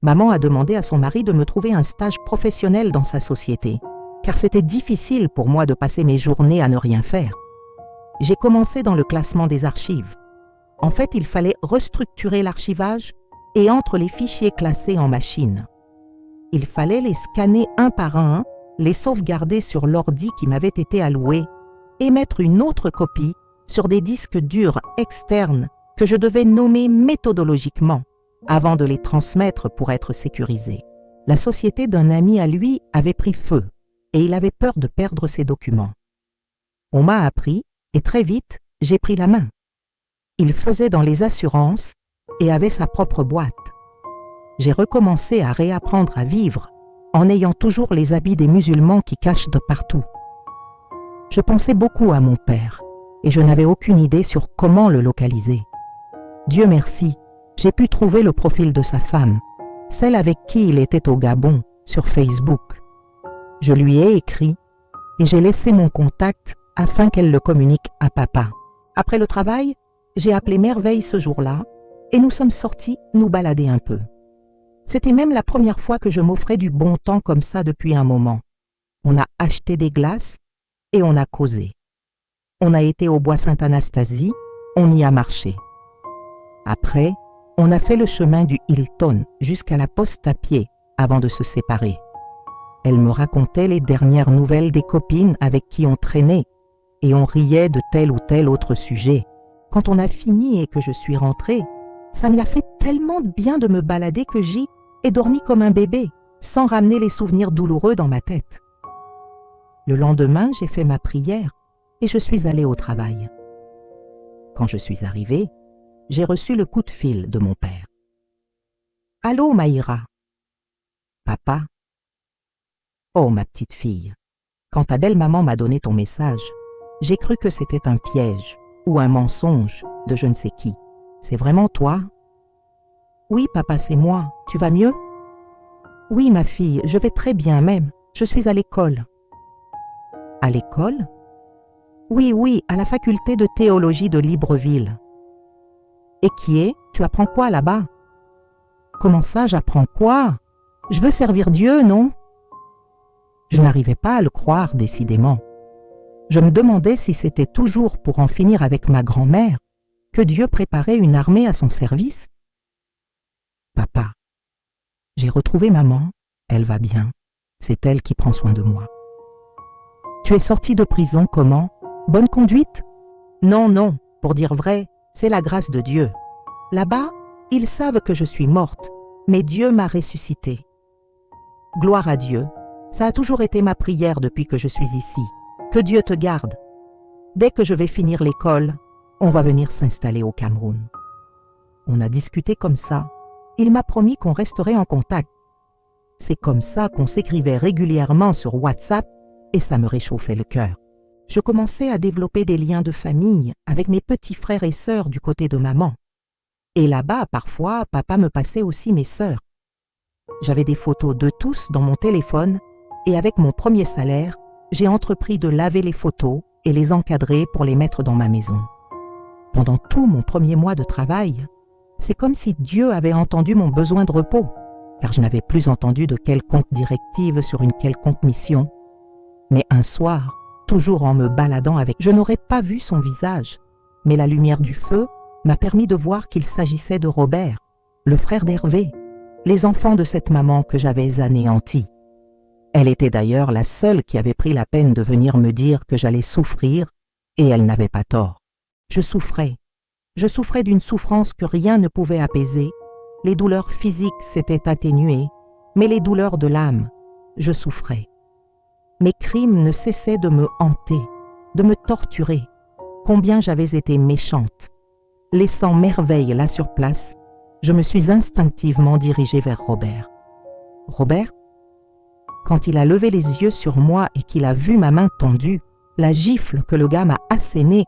Maman a demandé à son mari de me trouver un stage professionnel dans sa société, car c'était difficile pour moi de passer mes journées à ne rien faire. J'ai commencé dans le classement des archives. En fait, il fallait restructurer l'archivage et entre les fichiers classés en machine. Il fallait les scanner un par un, les sauvegarder sur l'ordi qui m'avait été alloué et mettre une autre copie sur des disques durs externes que je devais nommer méthodologiquement avant de les transmettre pour être sécurisés. La société d'un ami à lui avait pris feu et il avait peur de perdre ses documents. On m'a appris et très vite, j'ai pris la main. Il faisait dans les assurances et avait sa propre boîte. J'ai recommencé à réapprendre à vivre en ayant toujours les habits des musulmans qui cachent de partout. Je pensais beaucoup à mon père et je n'avais aucune idée sur comment le localiser. Dieu merci, j'ai pu trouver le profil de sa femme, celle avec qui il était au Gabon, sur Facebook. Je lui ai écrit et j'ai laissé mon contact afin qu'elle le communique à papa. Après le travail, j'ai appelé Merveille ce jour-là et nous sommes sortis nous balader un peu. C'était même la première fois que je m'offrais du bon temps comme ça depuis un moment. On a acheté des glaces et on a causé. On a été au bois Sainte-Anastasie, on y a marché. Après, on a fait le chemin du Hilton jusqu'à la poste à pied avant de se séparer. Elle me racontait les dernières nouvelles des copines avec qui on traînait et on riait de tel ou tel autre sujet. Quand on a fini et que je suis rentrée, ça me l'a fait tellement de bien de me balader que j'y ai dormi comme un bébé, sans ramener les souvenirs douloureux dans ma tête. Le lendemain, j'ai fait ma prière et je suis allée au travail. Quand je suis arrivée, j'ai reçu le coup de fil de mon père. « Allô, Maïra ?»« Papa ?»« Oh, ma petite fille, quand ta belle-maman m'a donné ton message, j'ai cru que c'était un piège ou un mensonge de je ne sais qui. C'est vraiment toi ? » ?»« Oui, papa, c'est moi. Tu vas mieux ? » ?»« Oui, ma fille, je vais très bien même. Je suis à l'école. » »« À l'école ? » ?»« Oui, à la faculté de théologie de Libreville. » »« Et qui est ? Tu apprends quoi là-bas ? » ?»« Comment ça, j'apprends quoi ? Je veux servir Dieu, non ? » Je n'arrivais pas à le croire, décidément. Je me demandais si c'était toujours pour en finir avec ma grand-mère que Dieu préparait une armée à son service. Papa, j'ai retrouvé maman, elle va bien, c'est elle qui prend soin de moi. Tu es sorti de prison comment ? Bonne conduite ? Non, pour dire vrai, c'est la grâce de Dieu. Là-bas, ils savent que je suis morte, mais Dieu m'a ressuscitée. Gloire à Dieu, ça a toujours été ma prière depuis que je suis ici. Que Dieu te garde. Dès que je vais finir l'école, on va venir s'installer au Cameroun. On a discuté comme ça. Il m'a promis qu'on resterait en contact. C'est comme ça qu'on s'écrivait régulièrement sur WhatsApp et ça me réchauffait le cœur. Je commençais à développer des liens de famille avec mes petits frères et sœurs du côté de maman. Et là-bas, parfois, papa me passait aussi mes sœurs. J'avais des photos de tous dans mon téléphone et avec mon premier salaire, j'ai entrepris de laver les photos et les encadrer pour les mettre dans ma maison. Pendant tout mon premier mois de travail, c'est comme si Dieu avait entendu mon besoin de repos, car je n'avais plus entendu de quelconque directive sur une quelconque mission. Mais un soir, toujours en me baladant avec, je n'aurais pas vu son visage, mais la lumière du feu m'a permis de voir qu'il s'agissait de Robert, le frère d'Hervé, les enfants de cette maman que j'avais anéantie. Elle était d'ailleurs la seule qui avait pris la peine de venir me dire que j'allais souffrir, et elle n'avait pas tort. Je souffrais d'une souffrance que rien ne pouvait apaiser. Les douleurs physiques s'étaient atténuées, mais les douleurs de l'âme, je souffrais. Mes crimes ne cessaient de me hanter, de me torturer. Combien j'avais été méchante. Laissant Merveille là sur place, je me suis instinctivement dirigée vers Robert. Robert, quand il a levé les yeux sur moi et qu'il a vu ma main tendue, la gifle que le gars m'a assénée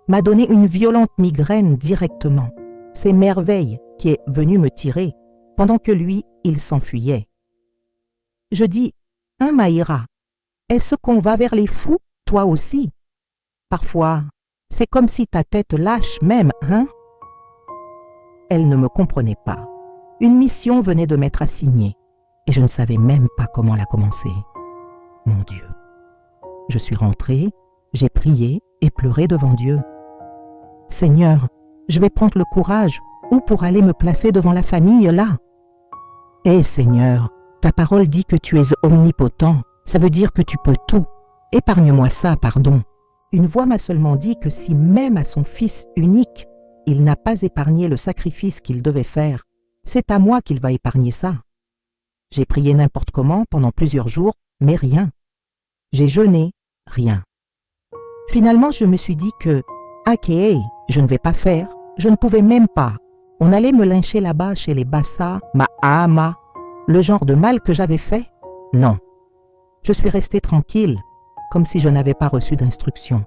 m'a donné une violente migraine directement. C'est Merveille qui est venue me tirer, pendant que lui, il s'enfuyait. Je dis, « Hein, Maïra, est-ce qu'on va vers les fous, toi aussi ? Parfois, c'est comme si ta tête lâche même, hein ?» Elle ne me comprenait pas. Une mission venait de m'être assignée et je ne savais même pas comment la commencer. Mon Dieu. Je suis rentrée, j'ai prié et pleuré devant Dieu. Seigneur, je vais prendre le courage ou pour aller me placer devant la famille là. Eh Seigneur, ta parole dit que tu es omnipotent, ça veut dire que tu peux tout. Épargne-moi ça, pardon. Une voix m'a seulement dit que si même à son fils unique, il n'a pas épargné le sacrifice qu'il devait faire, c'est à moi qu'il va épargner ça. J'ai prié n'importe comment pendant plusieurs jours, mais rien. J'ai jeûné, rien. Finalement, je me suis dit que, ok, je ne vais pas faire, je ne pouvais même pas. On allait me lyncher là-bas chez les Bassa, Mahama, le genre de mal que j'avais fait. Non. Je suis restée tranquille, comme si je n'avais pas reçu d'instruction.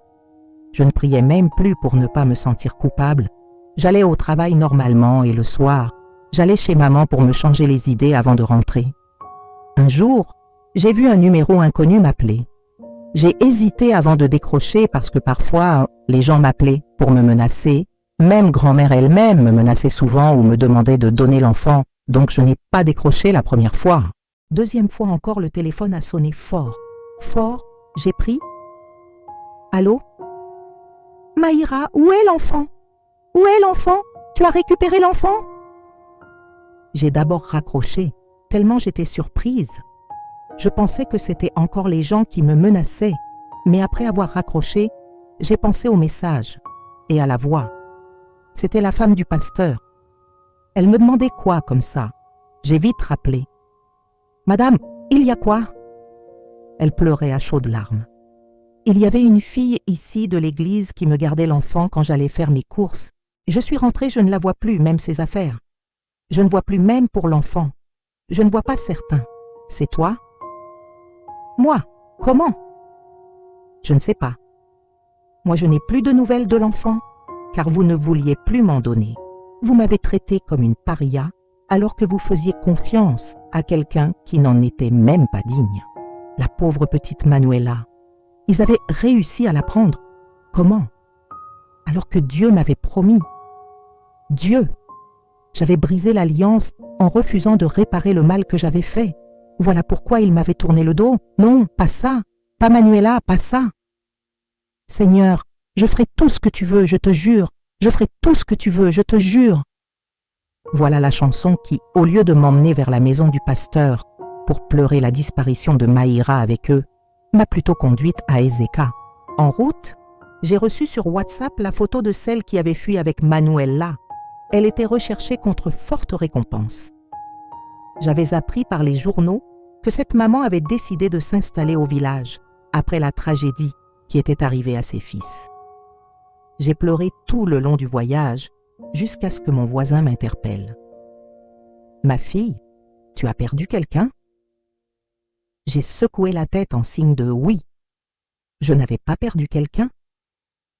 Je ne priais même plus pour ne pas me sentir coupable. J'allais au travail normalement et le soir, j'allais chez maman pour me changer les idées avant de rentrer. Un jour, j'ai vu un numéro inconnu m'appeler. J'ai hésité avant de décrocher parce que parfois, les gens m'appelaient pour me menacer. Même grand-mère elle-même me menaçait souvent ou me demandait de donner l'enfant, donc je n'ai pas décroché la première fois. Deuxième fois encore, le téléphone a sonné fort. Fort, j'ai pris. Allô? Maïra, où est l'enfant? Où est l'enfant? Tu as récupéré l'enfant? J'ai d'abord raccroché, tellement j'étais surprise. Je pensais que c'était encore les gens qui me menaçaient, mais après avoir raccroché, j'ai pensé au message et à la voix. C'était la femme du pasteur. Elle me demandait quoi comme ça? J'ai vite rappelé. Madame, il y a quoi? Elle pleurait à chaudes larmes. Il y avait une fille ici de l'église qui me gardait l'enfant quand j'allais faire mes courses. Je suis rentrée, je ne la vois plus, même ses affaires. Je ne vois plus même pour l'enfant. Je ne vois pas certain. C'est toi? Moi? Comment? Je ne sais pas. Moi, je n'ai plus de nouvelles de l'enfant, car vous ne vouliez plus m'en donner. Vous m'avez traité comme une paria, alors que vous faisiez confiance à quelqu'un qui n'en était même pas digne. La pauvre petite Manuela. Ils avaient réussi à la prendre. Comment? Alors que Dieu m'avait promis. Dieu! J'avais brisé l'alliance en refusant de réparer le mal que j'avais fait. Voilà pourquoi il m'avait tourné le dos. Non, pas ça. Pas Manuela, pas ça. Seigneur, je ferai tout ce que tu veux, je te jure. Je ferai tout ce que tu veux, je te jure. Voilà la chanson qui, au lieu de m'emmener vers la maison du pasteur pour pleurer la disparition de Maïra avec eux, m'a plutôt conduite à Ezeka. En route, j'ai reçu sur WhatsApp la photo de celle qui avait fui avec Manuela. Elle était recherchée contre forte récompense. J'avais appris par les journaux que cette maman avait décidé de s'installer au village après la tragédie qui était arrivée à ses fils. J'ai pleuré tout le long du voyage jusqu'à ce que mon voisin m'interpelle. « Ma fille, tu as perdu quelqu'un ?» J'ai secoué la tête en signe de oui. Je n'avais pas perdu quelqu'un?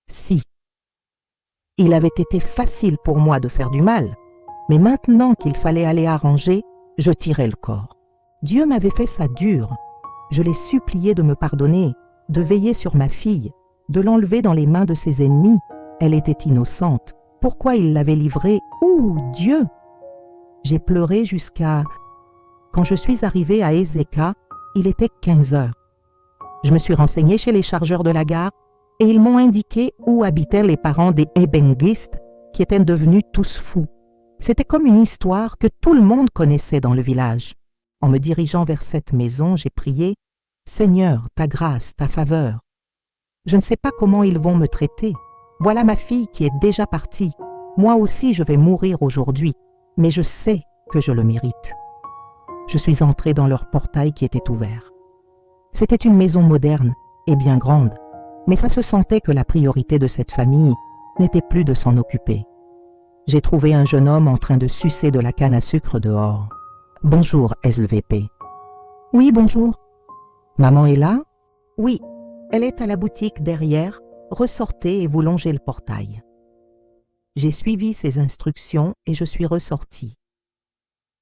Si. Il avait été facile pour moi de faire du mal, mais maintenant qu'il fallait aller arranger, je tirais le corps. Dieu m'avait fait ça dur. Je l'ai supplié de me pardonner, de veiller sur ma fille, de l'enlever dans les mains de ses ennemis. Elle était innocente. Pourquoi il l'avait livrée? Ouh, Dieu! J'ai pleuré jusqu'à... Quand je suis arrivée à Ezeka, il était 15 heures. Je me suis renseignée chez les chargeurs de la gare et ils m'ont indiqué où habitaient les parents des ébenguistes qui étaient devenus tous fous. C'était comme une histoire que tout le monde connaissait dans le village. En me dirigeant vers cette maison, j'ai prié « Seigneur, ta grâce, ta faveur. Je ne sais pas comment ils vont me traiter. Voilà ma fille qui est déjà partie. Moi aussi, je vais mourir aujourd'hui, mais je sais que je le mérite. » Je suis entrée dans leur portail qui était ouvert. C'était une maison moderne et bien grande, mais ça se sentait que la priorité de cette famille n'était plus de s'en occuper. J'ai trouvé un jeune homme en train de sucer de la canne à sucre dehors. « Bonjour, SVP. »« Oui, bonjour. »« Maman est là ?»« Oui, elle est à la boutique derrière. Ressortez et vous longez le portail. » J'ai suivi ses instructions et je suis ressortie.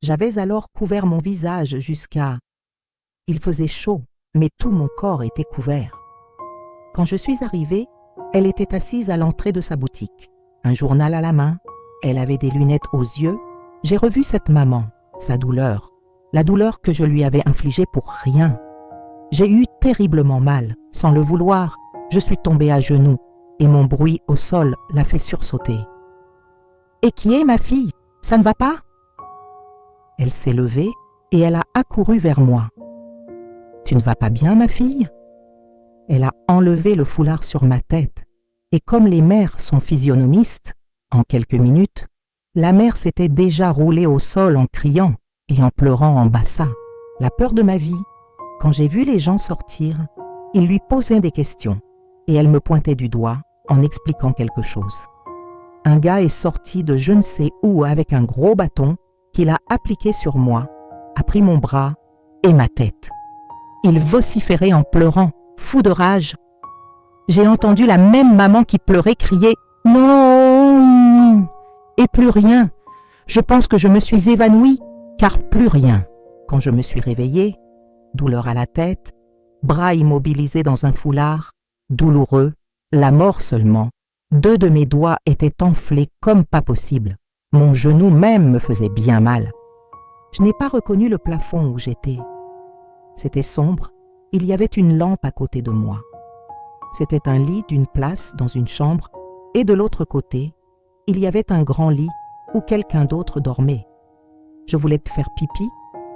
J'avais alors couvert mon visage jusqu'à... Il faisait chaud, mais tout mon corps était couvert. Quand je suis arrivée, elle était assise à l'entrée de sa boutique. Un journal à la main, elle avait des lunettes aux yeux J'ai revu cette maman, sa douleur, la douleur que je lui avais infligée pour rien. J'ai eu terriblement mal, sans le vouloir. Je suis tombée à genoux et mon bruit au sol l'a fait sursauter. « Et qui est ma fille? Ça ne va pas ?» Elle s'est levée et elle a accouru vers moi. « Tu ne vas pas bien, ma fille ?» Elle a enlevé le foulard sur ma tête et comme les mères sont physionomistes, en quelques minutes, la mère s'était déjà roulée au sol en criant et en pleurant en bassa. La peur de ma vie, quand j'ai vu les gens sortir, ils lui posaient des questions et elle me pointait du doigt en expliquant quelque chose. Un gars est sorti de je ne sais où avec un gros bâton qu'il a appliqué sur moi, a pris mon bras et ma tête. Il vociférait en pleurant, fou de rage. J'ai entendu la même maman qui pleurait crier « Non !» et plus rien. Je pense que je me suis évanouie, car plus rien. Quand je me suis réveillée, douleur à la tête, bras immobilisés dans un foulard, douloureux, la mort seulement. 2 de mes doigts étaient enflés comme pas possible. Mon genou même me faisait bien mal. Je n'ai pas reconnu le plafond où j'étais. C'était sombre, il y avait une lampe à côté de moi. C'était un lit d'une place dans une chambre et de l'autre côté, il y avait un grand lit où quelqu'un d'autre dormait. Je voulais faire pipi,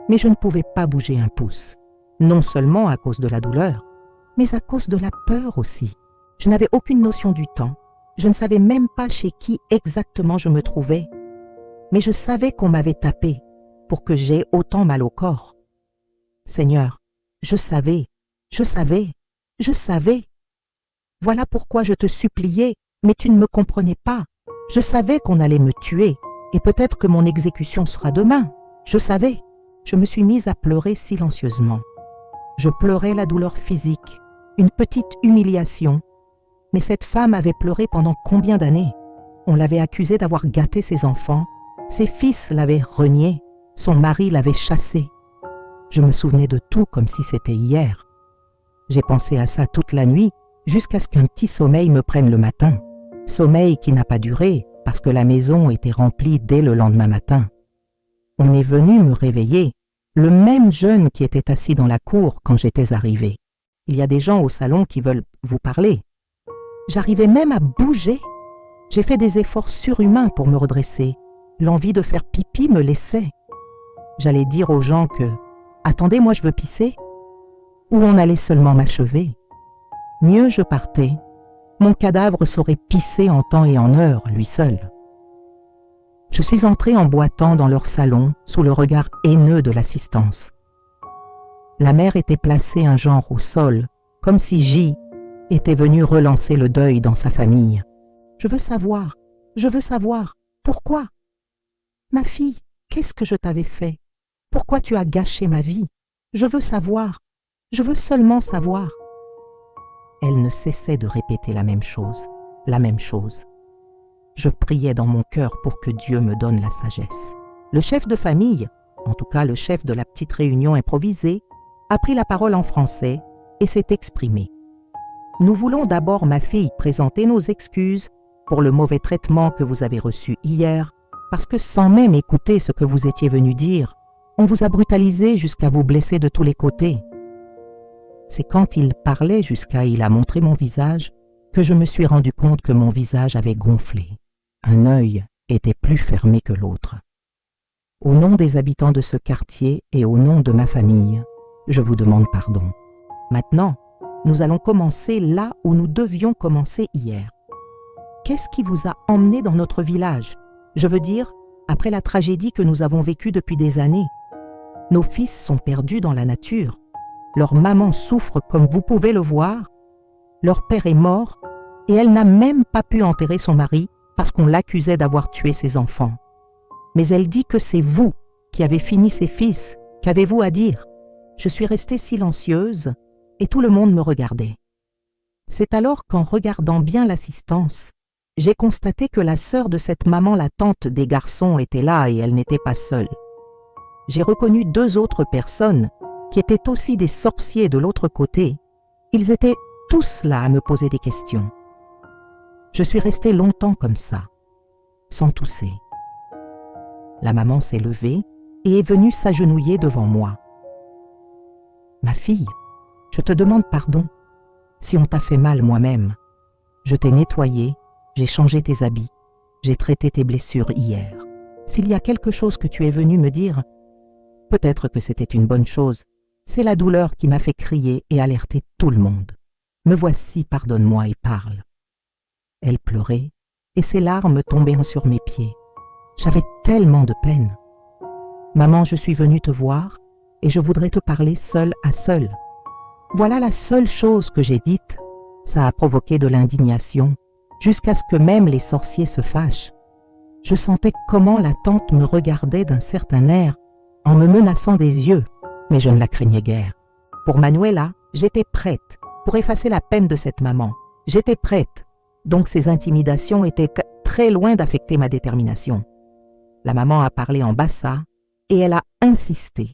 mais je ne pouvais pas bouger un pouce. Non seulement à cause de la douleur, mais à cause de la peur aussi. Je n'avais aucune notion du temps. Je ne savais même pas chez qui exactement je me trouvais. Mais je savais qu'on m'avait tapé pour que j'aie autant mal au corps. Seigneur, je savais. Voilà pourquoi je te suppliais, mais tu ne me comprenais pas. Je savais qu'on allait me tuer et peut-être que mon exécution sera demain. Je savais. Je me suis mise à pleurer silencieusement. Je pleurais la douleur physique, une petite humiliation. Mais cette femme avait pleuré pendant combien d'années? On l'avait accusée d'avoir gâté ses enfants. Ses fils l'avaient reniée. Son mari l'avait chassée. Je me souvenais de tout comme si c'était hier. J'ai pensé à ça toute la nuit jusqu'à ce qu'un petit sommeil me prenne le matin. Sommeil qui n'a pas duré parce que la maison était remplie dès le lendemain matin. On est venu me réveiller, le même jeune qui était assis dans la cour quand j'étais arrivée. Il y a des gens au salon qui veulent vous parler. J'arrivais même à bouger. J'ai fait des efforts surhumains pour me redresser. L'envie de faire pipi me laissait. J'allais dire aux gens que « Attendez, moi je veux pisser » ou on allait seulement m'achever. Mieux je partais. Mon cadavre saurait pisser en temps et en heure, lui seul. Je suis entrée en boitant dans leur salon sous le regard haineux de l'assistance. La mère était placée un genre au sol, comme si J était venu relancer le deuil dans sa famille. Je veux savoir, pourquoi? Ma fille, qu'est-ce que je t'avais fait? Pourquoi tu as gâché ma vie? Je veux savoir, je veux seulement savoir. Elle ne cessait de répéter la même chose. Je priais dans mon cœur pour que Dieu me donne la sagesse. Le chef de famille, en tout cas le chef de la petite réunion improvisée, a pris la parole en français et s'est exprimé. Nous voulons d'abord, ma fille, présenter nos excuses pour le mauvais traitement que vous avez reçu hier, parce que sans même écouter ce que vous étiez venu dire, on vous a brutalisé jusqu'à vous blesser de tous les côtés. C'est quand il parlait jusqu'à il a montré mon visage que je me suis rendu compte que mon visage avait gonflé. Un œil était plus fermé que l'autre. Au nom des habitants de ce quartier et au nom de ma famille, je vous demande pardon. Maintenant, nous allons commencer là où nous devions commencer hier. Qu'est-ce qui vous a emmené dans notre village? Je veux dire, après la tragédie que nous avons vécue depuis des années. Nos fils sont perdus dans la nature. Leur maman souffre comme vous pouvez le voir. Leur père est mort et elle n'a même pas pu enterrer son mari parce qu'on l'accusait d'avoir tué ses enfants. Mais elle dit que c'est vous qui avez fini ses fils. Qu'avez-vous à dire? Je suis restée silencieuse et tout le monde me regardait. C'est alors qu'en regardant bien l'assistance, j'ai constaté que la sœur de cette maman, la tante des garçons, était là et elle n'était pas seule. J'ai reconnu 2 autres personnes qui étaient aussi des sorciers de l'autre côté. Ils étaient tous là à me poser des questions. Je suis restée longtemps comme ça, sans tousser. La maman s'est levée et est venue s'agenouiller devant moi. « Ma fille, je te demande pardon. Si on t'a fait mal moi-même, je t'ai nettoyée, j'ai changé tes habits, j'ai traité tes blessures hier. S'il y a quelque chose que tu es venue me dire, peut-être que c'était une bonne chose. C'est la douleur qui m'a fait crier et alerter tout le monde. Me voici, pardonne-moi et parle. » Elle pleurait et ses larmes tombaient sur mes pieds. J'avais tellement de peine. « Maman, je suis venue te voir et je voudrais te parler seule à seule. » Voilà la seule chose que j'ai dite. Ça a provoqué de l'indignation, jusqu'à ce que même les sorciers se fâchent. Je sentais comment la tante me regardait d'un certain air, en me menaçant des yeux, mais je ne la craignais guère. Pour Manuela, j'étais prête pour effacer la peine de cette maman. J'étais prête, donc ces intimidations étaient très loin d'affecter ma détermination. La maman a parlé en bassa et elle a insisté.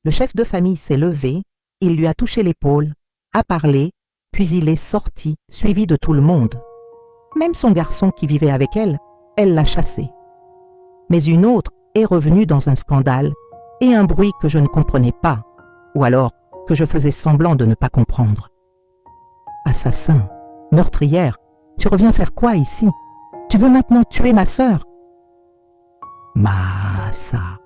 Le chef de famille s'est levé, il lui a touché l'épaule, a parlé, puis il est sorti, suivi de tout le monde. Même son garçon qui vivait avec elle l'a chassé. Mais une autre est revenue dans un scandale et un bruit que je ne comprenais pas, ou alors que je faisais semblant de ne pas comprendre. « Assassin, meurtrière, tu reviens faire quoi ici? Tu veux maintenant tuer ma sœur? » « Massa,